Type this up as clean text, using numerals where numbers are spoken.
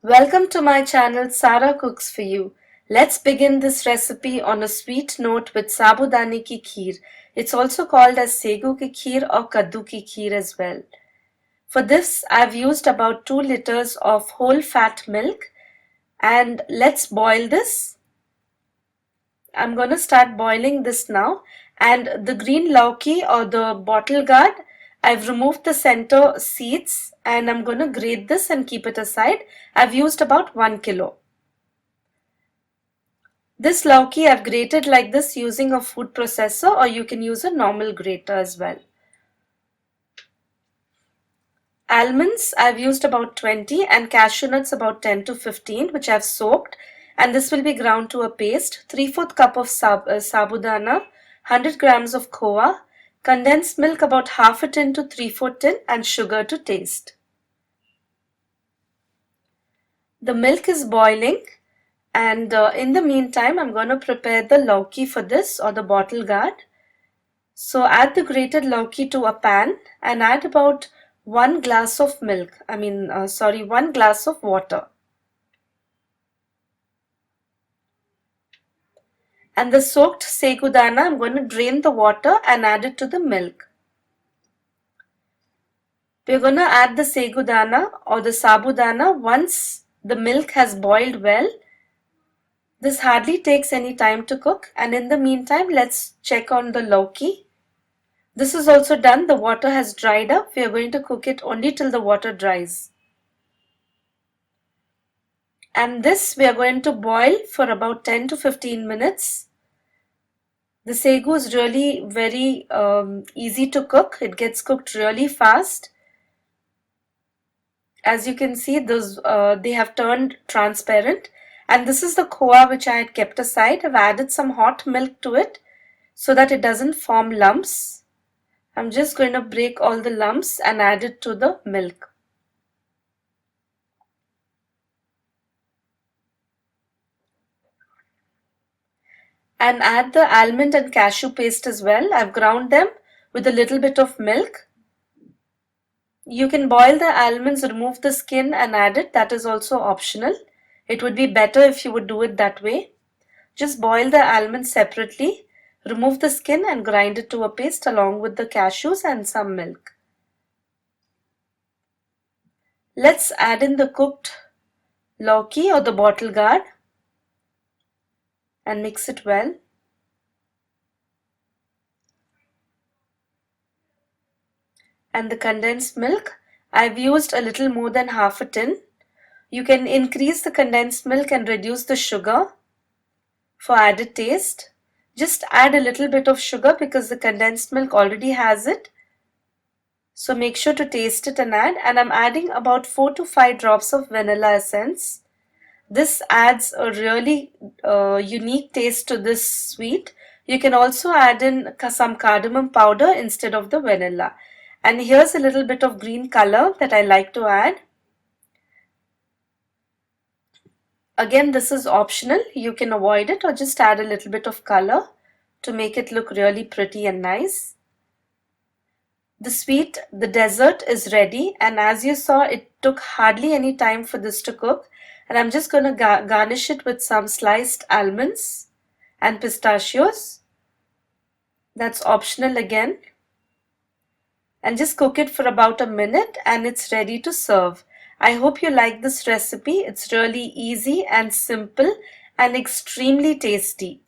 Welcome to my channel Sara Cooks for You. Let's begin this recipe on a sweet note with Sabudana Kheer. It's also called as Segu Kheer or Kaddu Kheer as well. For this, I've used about 2 liters of whole fat milk and let's boil this. I'm going to start boiling this now, and the green Lauki or the bottle gourd, I've removed the center seeds and I'm going to grate this and keep it aside. I've used about 1 kilo. This Lauki I've grated like this using a food processor, or you can use a normal grater as well. Almonds I've used about 20 and cashew nuts about 10 to 15, which I've soaked, and this will be ground to a paste. 3/4 cup of sabudana, 100 grams of khoa, condensed milk about half a tin to 3/4 tin, and sugar to taste. The milk is boiling, and in the meantime I'm going to prepare the lauki for this, or the bottle gourd. So add the grated lauki to a pan and add about 1 glass of milk. 1 glass of water. And the soaked Sabudana, I'm going to drain the water and add it to the milk. We're going to add the Sabudana or the Sabudana once the milk has boiled well. This hardly takes any time to cook, and in the meantime let's check on the lauki. This is also done. The water has dried up. We are going to cook it only till the water dries. And this we are going to boil for about 10 to 15 minutes. The Segu is really very easy to cook. It gets cooked really fast. As you can see, those they have turned transparent. And this is the khoa which I had kept aside. I've added some hot milk to it so that it doesn't form lumps. I'm just going to break all the lumps and add it to the milk. And add the almond and cashew paste as well. I've ground them with a little bit of milk. You can boil the almonds, remove the skin and add it. That is also optional. It would be better if you would do it that way. Just boil the almonds separately. Remove the skin and grind it to a paste along with the cashews and some milk. Let's add in the cooked lauki or the bottle gourd and mix it well. And the condensed milk, I've used a little more than half a tin. You can increase the condensed milk and reduce the sugar for added taste. Just add a little bit of sugar because the condensed milk already has it. So make sure to taste it and add. And I'm adding about 4 to 5 drops of vanilla essence. This adds a really unique taste to this sweet. You can also add in some cardamom powder instead of the vanilla. And here's a little bit of green color that I like to add. Again, this is optional. You can avoid it or just add a little bit of color to make it look really pretty and nice. The sweet, the dessert is ready, and as you saw, it took hardly any time for this to cook. And I'm just going to garnish it with some sliced almonds and pistachios. That's optional again. And just cook it for about a minute and it's ready to serve. I hope you like this recipe. It's really easy and simple and extremely tasty.